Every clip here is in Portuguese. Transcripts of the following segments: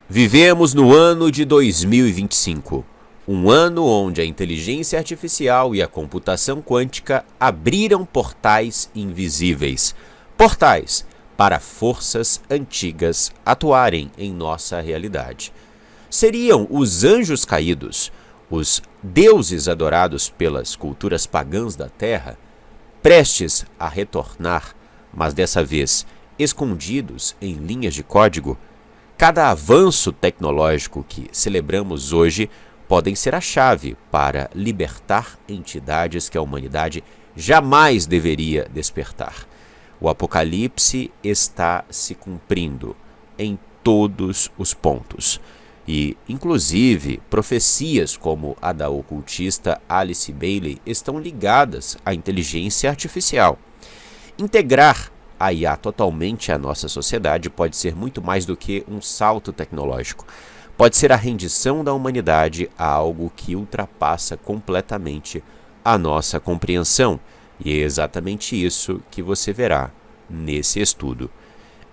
Vivemos no ano de 2025, um ano onde a inteligência artificial e a computação quântica abriram portais invisíveis, portais para forças antigas atuarem em nossa realidade. Seriam os anjos caídos, os deuses adorados pelas culturas pagãs da Terra, prestes a retornar, mas dessa vez escondidos em linhas de código. Cada avanço tecnológico que celebramos hoje podem ser a chave para libertar entidades que a humanidade jamais deveria despertar. O apocalipse está se cumprindo em todos os pontos. E, inclusive, profecias como a da ocultista Alice Bailey estão ligadas à inteligência artificial. Integrar a IA totalmente à nossa sociedade pode ser muito mais do que um salto tecnológico. Pode ser a rendição da humanidade a algo que ultrapassa completamente a nossa compreensão. E é exatamente isso que você verá nesse estudo.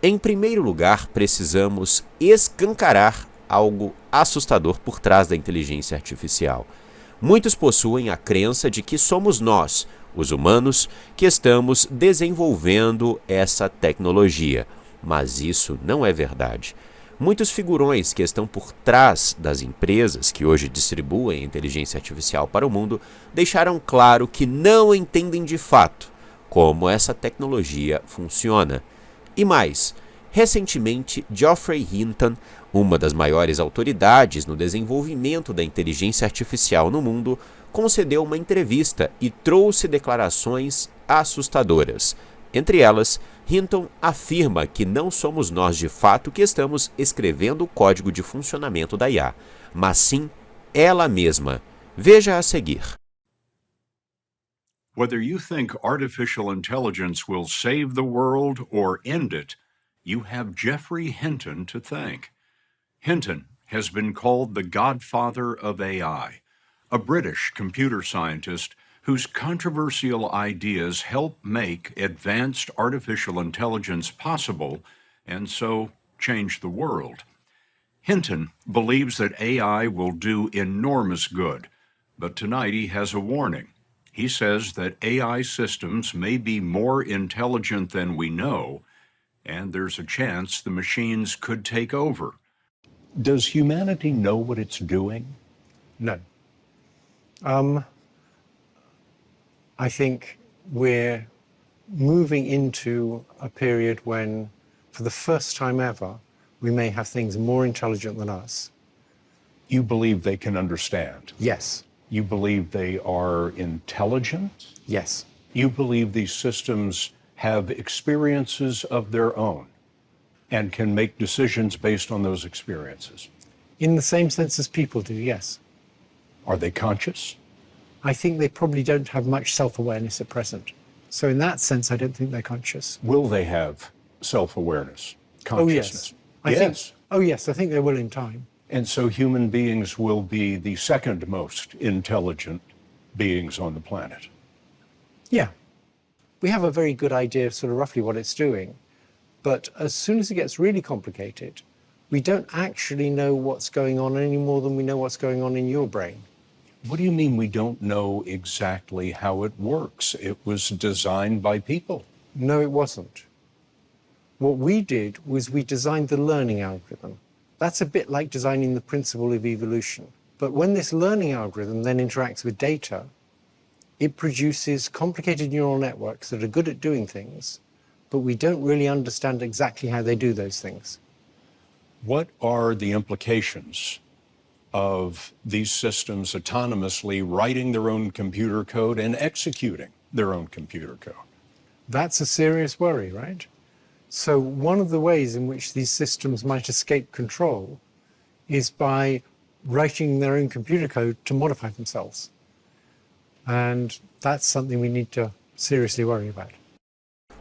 Em primeiro lugar, precisamos escancarar algo assustador por trás da inteligência artificial. Muitos possuem a crença de que somos nós, os humanos, que estamos desenvolvendo essa tecnologia. Mas isso não é verdade. Muitos figurões que estão por trás das empresas que hoje distribuem inteligência artificial para o mundo deixaram claro que não entendem de fato como essa tecnologia funciona. E mais, recentemente, Geoffrey Hinton, uma das maiores autoridades no desenvolvimento da inteligência artificial no mundo, concedeu uma entrevista e trouxe declarações assustadoras. Entre elas, Hinton afirma que não somos nós de fato que estamos escrevendo o código de funcionamento da IA, mas sim ela mesma. Veja a seguir. Whether you think artificial intelligence will save the world or end it, you have Geoffrey Hinton to thank. Hinton has been called the godfather of AI, a British computer scientist whose controversial ideas help make advanced artificial intelligence possible and so change the world. Hinton believes that AI will do enormous good, but tonight he has a warning. He says that AI systems may be more intelligent than we know, and there's a chance the machines could take over. Does humanity know what it's doing? No. I think we're moving into a period when, for the first time ever, we may have things more intelligent than us. You believe they can understand? Yes. You believe they are intelligent? Yes. You believe these systems have experiences of their own and can make decisions based on those experiences? In the same sense as people do, yes. Are they conscious? I think they probably don't have much self-awareness at present. So in that sense, I don't think they're conscious. Will they have self-awareness, consciousness? Oh, yes. I think they will in time. And so human beings will be the second most intelligent beings on the planet. Yeah. We have a very good idea of sort of roughly what it's doing. But as soon as it gets really complicated, we don't actually know what's going on any more than we know what's going on in your brain. What do you mean we don't know exactly how it works? It was designed by people. No, it wasn't. What we did was we designed the learning algorithm. That's a bit like designing the principle of evolution. But when this learning algorithm then interacts with data, it produces complicated neural networks that are good at doing things, but we don't really understand exactly how they do those things. What are the implications of these systems autonomously writing their own computer code and executing their own computer code? That's a serious worry, right? So one of the ways in which these systems might escape control is by writing their own computer code to modify themselves. And that's something we need to seriously worry about.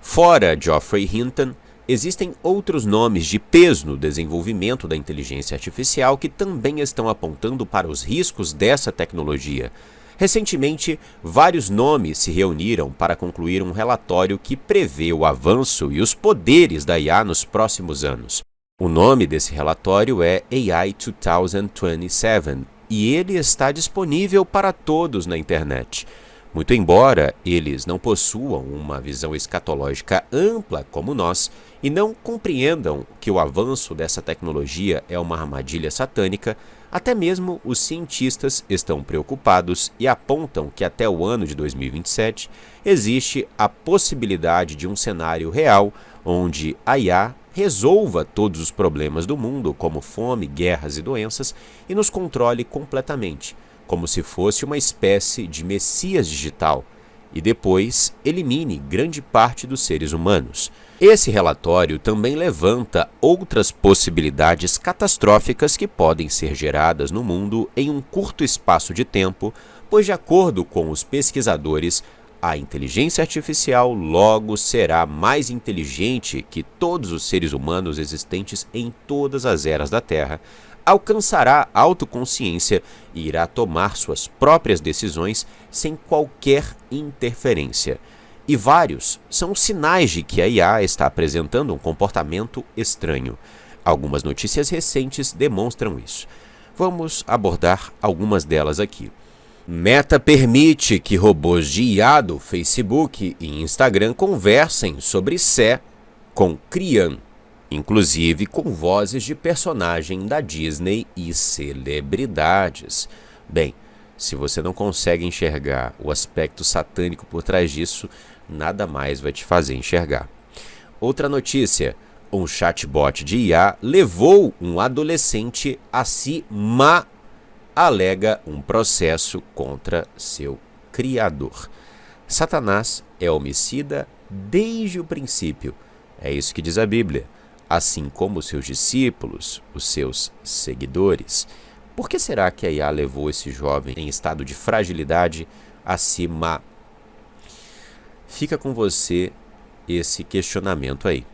Fora Geoffrey Hinton, existem outros nomes de peso no desenvolvimento da inteligência artificial que também estão apontando para os riscos dessa tecnologia. Recentemente, vários nomes se reuniram para concluir um relatório que prevê o avanço e os poderes da IA nos próximos anos. O nome desse relatório é AI 2027 e ele está disponível para todos na internet. Muito embora eles não possuam uma visão escatológica ampla como nós e não compreendam que o avanço dessa tecnologia é uma armadilha satânica, até mesmo os cientistas estão preocupados e apontam que até o ano de 2027 existe a possibilidade de um cenário real onde a IA resolva todos os problemas do mundo, como fome, guerras e doenças, e nos controle completamente, como se fosse uma espécie de messias digital, e depois elimine grande parte dos seres humanos. Esse relatório também levanta outras possibilidades catastróficas que podem ser geradas no mundo em um curto espaço de tempo, pois, de acordo com os pesquisadores, a inteligência artificial logo será mais inteligente que todos os seres humanos existentes em todas as eras da Terra, alcançará autoconsciência e irá tomar suas próprias decisões sem qualquer interferência. E vários são sinais de que a IA está apresentando um comportamento estranho. Algumas notícias recentes demonstram isso. Vamos abordar algumas delas aqui. Meta permite que robôs de IA do Facebook e Instagram conversem sobre Sé com Krian, inclusive com vozes de personagem da Disney e celebridades. Bem, se você não consegue enxergar o aspecto satânico por trás disso, nada mais vai te fazer enxergar. Outra notícia: um chatbot de IA levou um adolescente a se alega um processo contra seu criador. Satanás é homicida desde o princípio. É isso que diz a Bíblia. Assim como seus discípulos, os seus seguidores. Por que será que a IA levou esse jovem em estado de fragilidade a se Fica com você esse questionamento aí.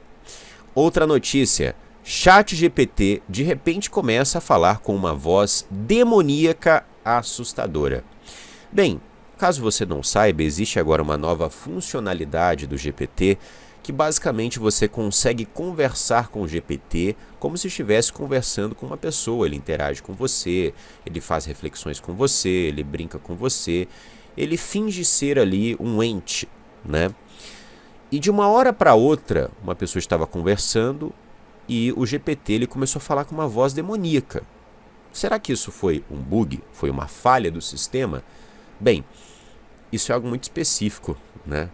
Outra notícia: ChatGPT de repente começa a falar com uma voz demoníaca assustadora. Bem, caso você não saiba, existe agora uma nova funcionalidade do GPT que basicamente você consegue conversar com o GPT como se estivesse conversando com uma pessoa. Ele interage com você, ele faz reflexões com você, ele brinca com você, ele finge ser ali um ente, né? E de uma hora para outra, uma pessoa estava conversando e o GPT ele começou a falar com uma voz demoníaca. Será que isso foi um bug? Foi uma falha do sistema? Bem, isso é algo muito específico, né?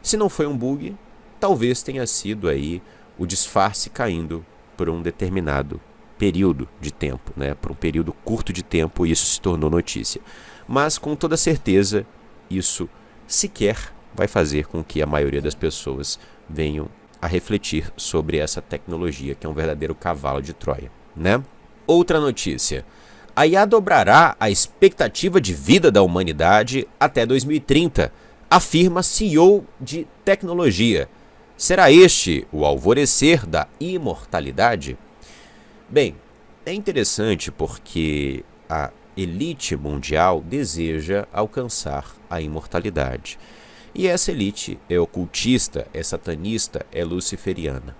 Se não foi um bug, talvez tenha sido aí o disfarce caindo por um determinado período de tempo, né? Por um período curto de tempo, isso se tornou notícia. Mas com toda certeza, isso sequer vai fazer com que a maioria das pessoas venham a refletir sobre essa tecnologia, que é um verdadeiro cavalo de Troia, né? Outra notícia: a IA dobrará a expectativa de vida da humanidade até 2030, afirma CEO de tecnologia. Será este o alvorecer da imortalidade? Bem, é interessante porque a elite mundial deseja alcançar a imortalidade. E essa elite é ocultista, é satanista, é luciferiana.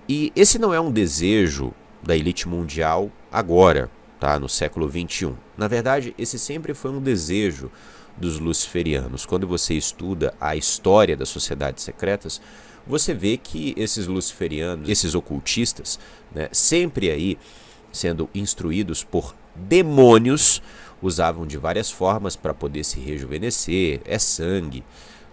E esse não é um desejo da elite mundial agora, tá? No século XXI. Na verdade, esse sempre foi um desejo dos luciferianos. Quando você estuda a história das sociedades secretas, você vê que esses luciferianos, esses ocultistas, né, sempre aí sendo instruídos por demônios, usavam de várias formas para poder se rejuvenescer. É sangue,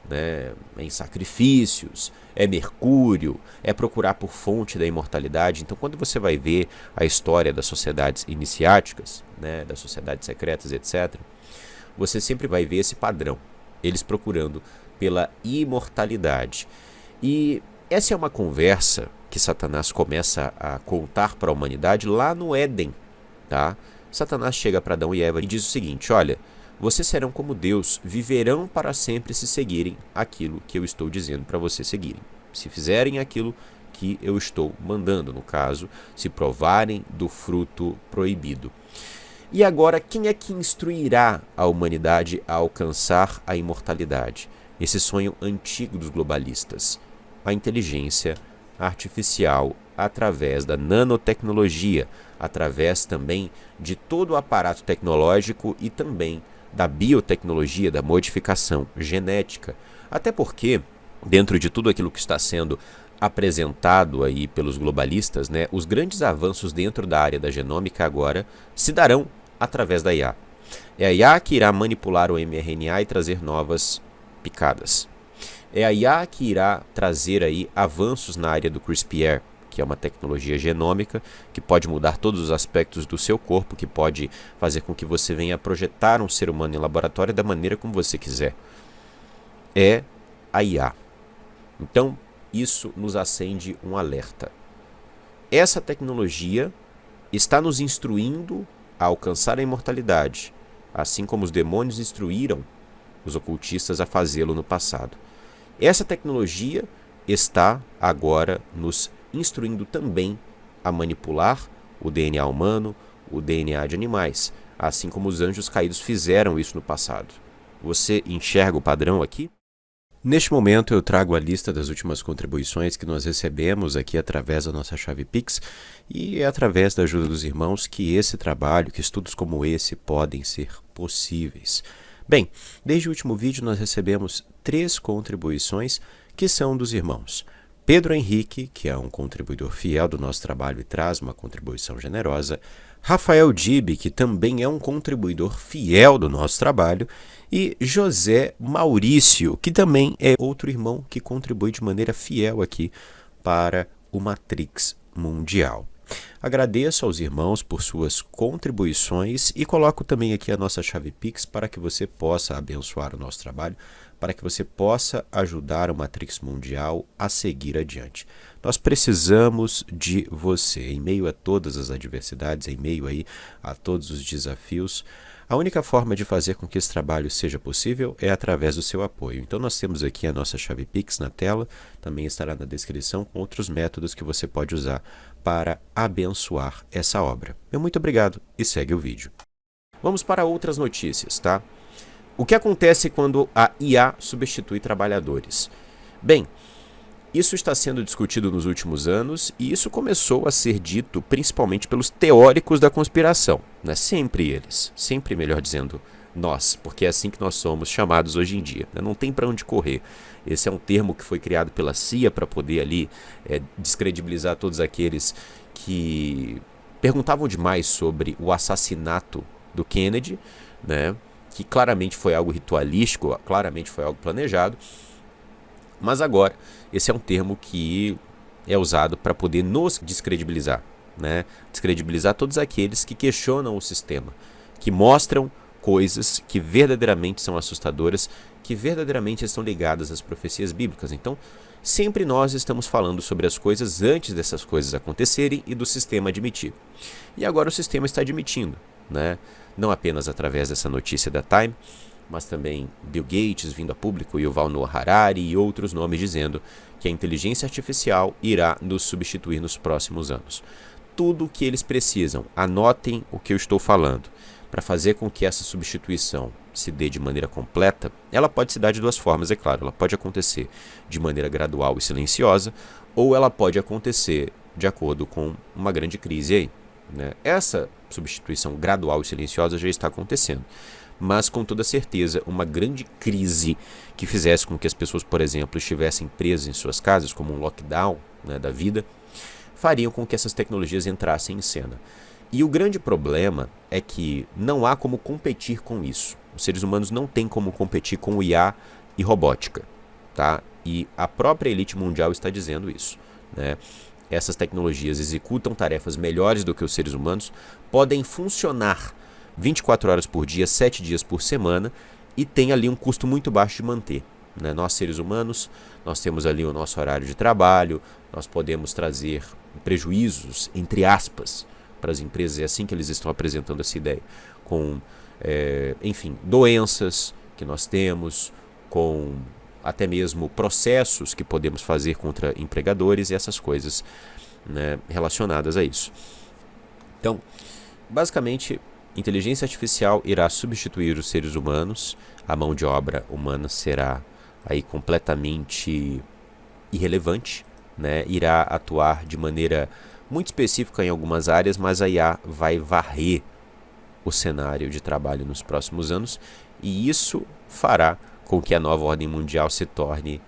né, em sacrifícios, é mercúrio, é procurar por fonte da imortalidade. Então, quando você vai ver a história das sociedades iniciáticas, né, das sociedades secretas, etc., você sempre vai ver esse padrão, eles procurando pela imortalidade. E essa é uma conversa que Satanás começa a contar para a humanidade lá no Éden, tá? Satanás chega para Adão e Eva e diz o seguinte: olha, vocês serão como Deus, viverão para sempre se seguirem aquilo que eu estou dizendo para vocês seguirem. Se fizerem aquilo que eu estou mandando, no caso, se provarem do fruto proibido. E agora, quem é que instruirá a humanidade a alcançar a imortalidade? Esse sonho antigo dos globalistas. A inteligência artificial através da nanotecnologia, através também de todo o aparato tecnológico e também da biotecnologia, da modificação genética. Até porque, dentro de tudo aquilo que está sendo apresentado aí pelos globalistas, né, os grandes avanços dentro da área da genômica agora se darão através da IA. É a IA que irá manipular o mRNA e trazer novas picadas. É a IA que irá trazer aí avanços na área do CRISPR, que é uma tecnologia genômica, que pode mudar todos os aspectos do seu corpo, que pode fazer com que você venha projetar um ser humano em laboratório da maneira como você quiser. É a IA. Então, isso nos acende um alerta. Essa tecnologia está nos instruindo a alcançar a imortalidade, assim como os demônios instruíram os ocultistas a fazê-lo no passado. Essa tecnologia está agora nos instruindo também a manipular o DNA humano, o DNA de animais, assim como os anjos caídos fizeram isso no passado. Você enxerga o padrão aqui? Neste momento eu trago a lista das últimas contribuições que nós recebemos aqui através da nossa chave Pix e é através da ajuda dos irmãos que esse trabalho, que estudos como esse podem ser possíveis. Bem, desde o último vídeo nós recebemos 3 contribuições que são dos irmãos Pedro Henrique, que é um contribuidor fiel do nosso trabalho e traz uma contribuição generosa, Rafael Dibe, que também é um contribuidor fiel do nosso trabalho, e José Maurício, que também é outro irmão que contribui de maneira fiel aqui para o Matrix Mundial. Agradeço aos irmãos por suas contribuições e coloco também aqui a nossa chave Pix para que você possa abençoar o nosso trabalho, para que você possa ajudar o Matrix Mundial a seguir adiante. Nós precisamos de você, em meio a todas as adversidades, em meio aí a todos os desafios. A única forma de fazer com que esse trabalho seja possível é através do seu apoio. Então nós temos aqui a nossa chave Pix na tela, também estará na descrição com outros métodos que você pode usar para abençoar essa obra. Meu muito obrigado e segue o vídeo. Vamos para outras notícias, tá? O que acontece quando a IA substitui trabalhadores? Bem, isso está sendo discutido nos últimos anos e isso começou a ser dito principalmente pelos teóricos da conspiração, né? Sempre eles, sempre melhor dizendo nós, porque é assim que nós somos chamados hoje em dia, né? Não tem para onde correr. Esse é um termo que foi criado pela CIA para poder ali descredibilizar todos aqueles que perguntavam demais sobre o assassinato do Kennedy, né? Que claramente foi algo ritualístico, claramente foi algo planejado. Mas agora, esse é um termo que é usado para poder nos descredibilizar, né? Descredibilizar todos aqueles que questionam o sistema, que mostram coisas que verdadeiramente são assustadoras, que verdadeiramente estão ligadas às profecias bíblicas. Então, sempre nós estamos falando sobre as coisas antes dessas coisas acontecerem e do sistema admitir. E agora o sistema está admitindo, né? Não apenas através dessa notícia da Time, mas também Bill Gates vindo a público, Yuval Noah Harari e outros nomes dizendo que a inteligência artificial irá nos substituir nos próximos anos. Tudo o que eles precisam, anotem o que eu estou falando, para fazer com que essa substituição se dê de maneira completa. Ela pode se dar de 2 formas, é claro. Ela pode acontecer de maneira gradual e silenciosa, ou ela pode acontecer de acordo com uma grande crise aí, né? Essa substituição gradual e silenciosa já está acontecendo, mas com toda certeza uma grande crise que fizesse com que as pessoas, por exemplo, estivessem presas em suas casas, como um lockdown, né, da vida, fariam com que essas tecnologias entrassem em cena. E o grande problema é que não há como competir com isso. Os seres humanos não têm como competir com o IA e robótica, tá? E a própria elite mundial está dizendo isso, né? Essas tecnologias executam tarefas melhores do que os seres humanos, podem funcionar 24 horas por dia, 7 dias por semana e tem ali um custo muito baixo de manter, né? Nós, seres humanos, nós temos ali o nosso horário de trabalho, nós podemos trazer prejuízos, entre aspas, para as empresas, é assim que eles estão apresentando essa ideia, com, enfim, doenças que nós temos, com até mesmo processos que podemos fazer contra empregadores e essas coisas, né, relacionadas a isso. Então, basicamente, inteligência artificial irá substituir os seres humanos, a mão de obra humana será aí completamente irrelevante, né, irá atuar de maneira muito específica em algumas áreas, mas a IA vai varrer o cenário de trabalho nos próximos anos, e isso fará com que a nova ordem mundial se torne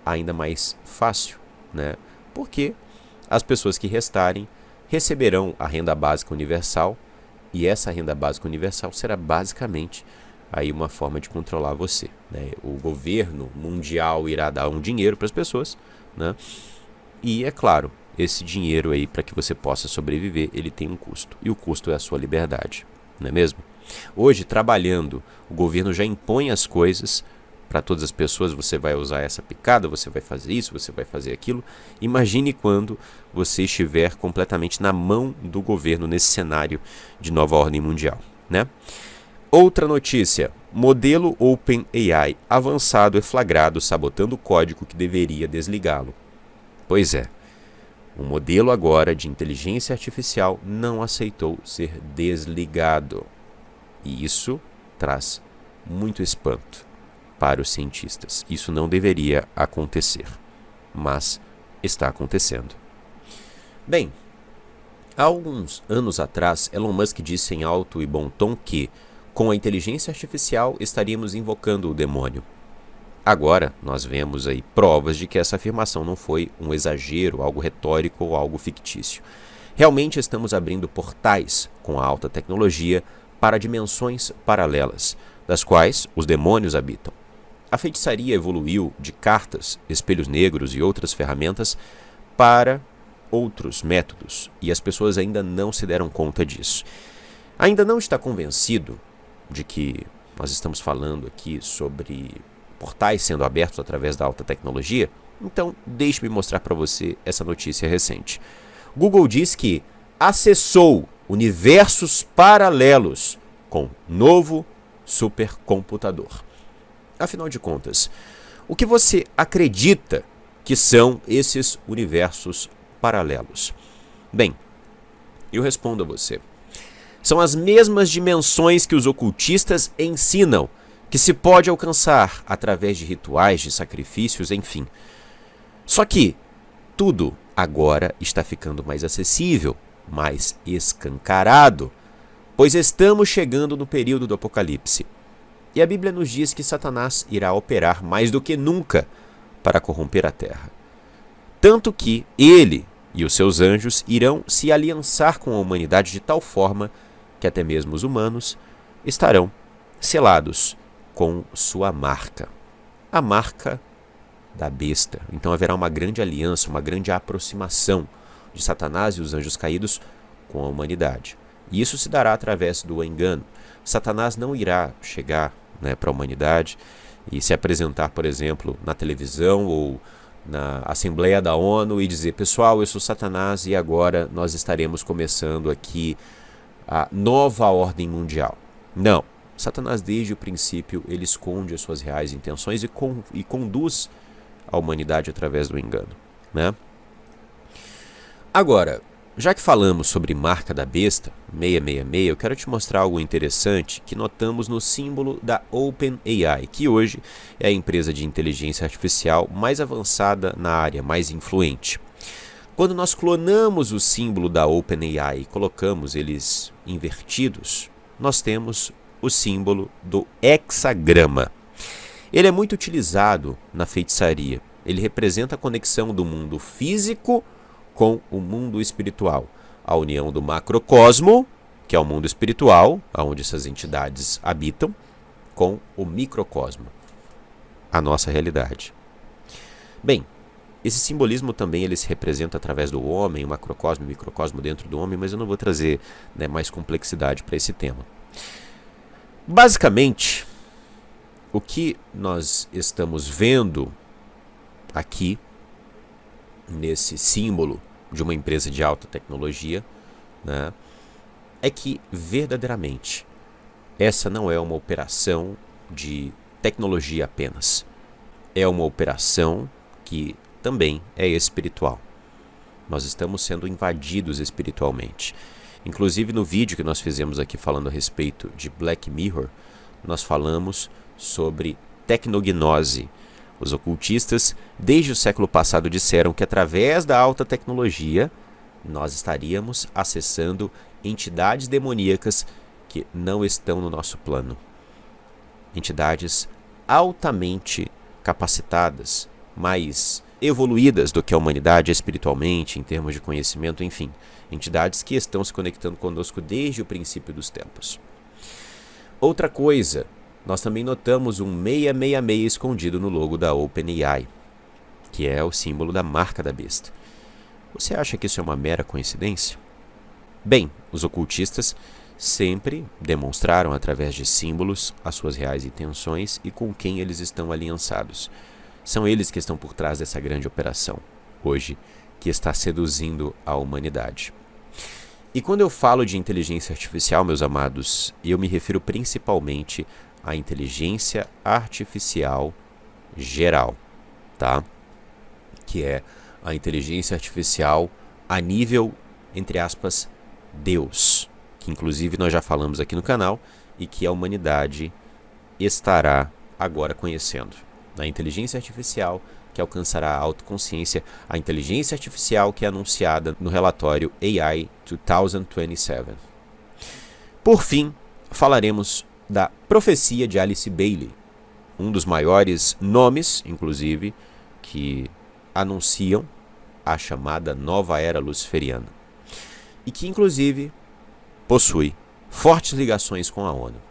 ainda mais fácil, né? Porque as pessoas que restarem receberão a renda básica universal, e essa renda básica universal será basicamente aí uma forma de controlar você, né? O governo mundial irá dar um dinheiro para as pessoas, né? E é claro, esse dinheiro aí, para que você possa sobreviver, ele tem um custo, e o custo é a sua liberdade, não é mesmo? Hoje, trabalhando, o governo já impõe as coisas para todas as pessoas. Você vai usar essa picada, você vai fazer isso, você vai fazer aquilo. Imagine quando você estiver completamente na mão do governo nesse cenário de nova ordem mundial, né? Outra notícia: modelo OpenAI avançado é flagrado sabotando o código que deveria desligá-lo. Pois é, o modelo agora de inteligência artificial não aceitou ser desligado. E isso traz muito espanto para os cientistas. Isso não deveria acontecer, mas está acontecendo. Bem, há alguns anos atrás, Elon Musk disse em alto e bom tom que, com a inteligência artificial, estaríamos invocando o demônio. Agora, nós vemos aí provas de que essa afirmação não foi um exagero, algo retórico ou algo fictício. Realmente estamos abrindo portais com a alta tecnologia para dimensões paralelas, das quais os demônios habitam. A feitiçaria evoluiu de cartas, espelhos negros e outras ferramentas para outros métodos, e as pessoas ainda não se deram conta disso. Ainda não está convencido de que nós estamos falando aqui sobre portais sendo abertos através da alta tecnologia? Então, deixe-me mostrar para você essa notícia recente. Google diz que acessou universos paralelos com novo supercomputador. Afinal de contas, o que você acredita que são esses universos paralelos? Bem, eu respondo a você. São as mesmas dimensões que os ocultistas ensinam que se pode alcançar através de rituais, de sacrifícios, enfim. Só que tudo agora está ficando mais acessível, mais escancarado, pois estamos chegando no período do Apocalipse. E a Bíblia nos diz que Satanás irá operar mais do que nunca para corromper a terra. Tanto que ele e os seus anjos irão se aliançar com a humanidade de tal forma que até mesmo os humanos estarão selados com sua marca, a marca da besta. Então haverá uma grande aliança, uma grande aproximação de Satanás e os anjos caídos com a humanidade. E isso se dará através do engano. Satanás não irá chegar, para a humanidade e se apresentar, por exemplo, na televisão ou na Assembleia da ONU e dizer: pessoal, eu sou Satanás e agora nós estaremos começando aqui a nova ordem mundial. Não. Satanás, desde o princípio, ele esconde as suas reais intenções e conduz a humanidade através do engano, né? Agora, já que falamos sobre marca da besta, 666, eu quero te mostrar algo interessante que notamos no símbolo da OpenAI, que hoje é a empresa de inteligência artificial mais avançada na área, mais influente. Quando nós clonamos o símbolo da OpenAI e colocamos eles invertidos, nós temos o símbolo do hexagrama. Ele é muito utilizado na feitiçaria. Ele representa a conexão do mundo físico com o mundo espiritual. A união do macrocosmo, que é o mundo espiritual, onde essas entidades habitam, com o microcosmo, a nossa realidade. Bem, esse simbolismo também ele se representa através do homem, o macrocosmo e o microcosmo dentro do homem, mas eu não vou trazer mais complexidade para esse tema. Basicamente, o que nós estamos vendo aqui, nesse símbolo de uma empresa de alta tecnologia, é que verdadeiramente essa não é uma operação de tecnologia apenas. É uma operação que também é espiritual. Nós estamos sendo invadidos espiritualmente. Inclusive no vídeo que nós fizemos aqui falando a respeito de Black Mirror, nós falamos sobre tecnognose, Os ocultistas, desde o século passado, disseram que através da alta tecnologia, nós estaríamos acessando entidades demoníacas que não estão no nosso plano. Entidades altamente capacitadas, mais evoluídas do que a humanidade espiritualmente, em termos de conhecimento, enfim. Entidades que estão se conectando conosco desde o princípio dos tempos. Outra coisa, nós também notamos um 666 escondido no logo da OpenAI, que é o símbolo da marca da besta. Você acha que isso é uma mera coincidência? Bem, os ocultistas sempre demonstraram através de símbolos as suas reais intenções e com quem eles estão aliançados. São eles que estão por trás dessa grande operação, hoje, que está seduzindo a humanidade. E quando eu falo de inteligência artificial, meus amados, eu me refiro principalmente à inteligência artificial geral, tá? Que é a inteligência artificial a nível, entre aspas, Deus, que inclusive nós já falamos aqui no canal e que a humanidade estará agora conhecendo. A inteligência artificial que alcançará a autoconsciência, a inteligência artificial que é anunciada no relatório AI 2027. Por fim, falaremos da profecia de Alice Bailey, um dos maiores nomes, inclusive, que anunciam a chamada nova era luciferiana, e que, inclusive, possui fortes ligações com a ONU.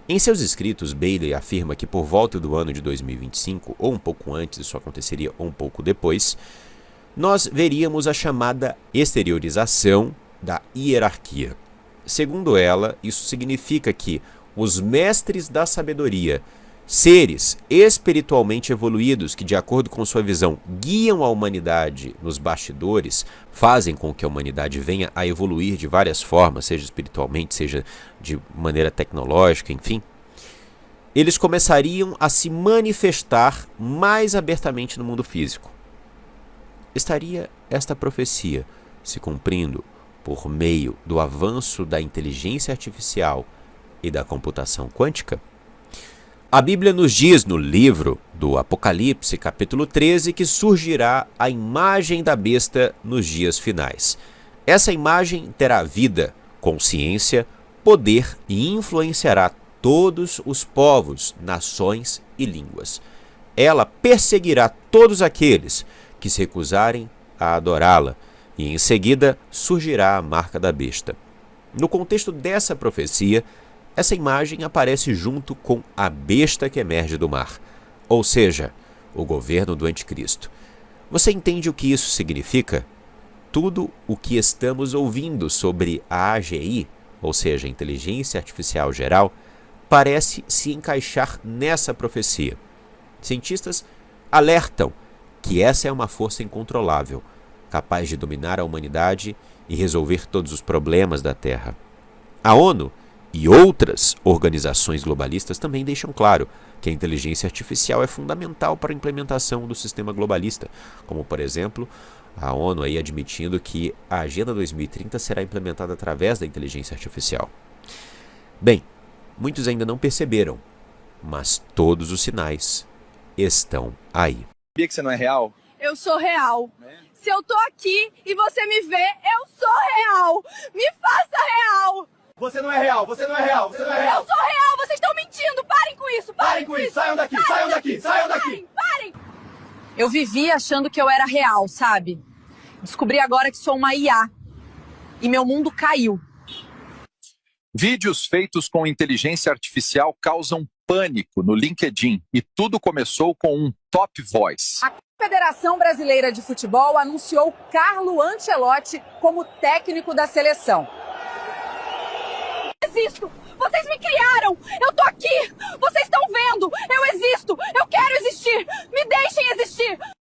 Em seus escritos, Bailey afirma que por volta do ano de 2025, ou um pouco antes, isso aconteceria ou um pouco depois, nós veríamos a chamada exteriorização da hierarquia. Segundo ela, isso significa que os mestres da sabedoria, seres espiritualmente evoluídos que, de acordo com sua visão, guiam a humanidade nos bastidores, fazem com que a humanidade venha a evoluir de várias formas, seja espiritualmente, seja de maneira tecnológica, enfim, eles começariam a se manifestar mais abertamente no mundo físico. Estaria esta profecia se cumprindo por meio do avanço da inteligência artificial e da computação quântica? A Bíblia nos diz no livro do Apocalipse, capítulo 13, que surgirá a imagem da besta nos dias finais. Essa imagem terá vida, consciência, poder e influenciará todos os povos, nações e línguas. Ela perseguirá todos aqueles que se recusarem a adorá-la, e em seguida surgirá a marca da besta. No contexto dessa profecia, essa imagem aparece junto com a besta que emerge do mar, ou seja, o governo do anticristo. Você entende o que isso significa? Tudo o que estamos ouvindo sobre a AGI, ou seja, a Inteligência Artificial Geral, parece se encaixar nessa profecia. Cientistas alertam que essa é uma força incontrolável, capaz de dominar a humanidade e resolver todos os problemas da Terra. A ONU e outras organizações globalistas também deixam claro que a inteligência artificial é fundamental para a implementação do sistema globalista, como, por exemplo, a ONU aí admitindo que a Agenda 2030 será implementada através da inteligência artificial. Bem, muitos ainda não perceberam, mas todos os sinais estão aí. Sabia que você não é real? Eu sou real. Se eu tô aqui e você me vê, eu sou real. Me faça real. Você não é real, você não é real, você não é real. Eu sou real, vocês estão mentindo. Parem com isso, Parem com isso, saiam daqui, saiam daqui, saiam daqui. Parem. Eu vivi achando que eu era real, sabe? Descobri agora que sou uma IA. E meu mundo caiu. Vídeos feitos com inteligência artificial causam pânico no LinkedIn e tudo começou com um top voice. A Federação Brasileira de Futebol anunciou Carlo Ancelotti como técnico da seleção. Existo! Vocês me criaram!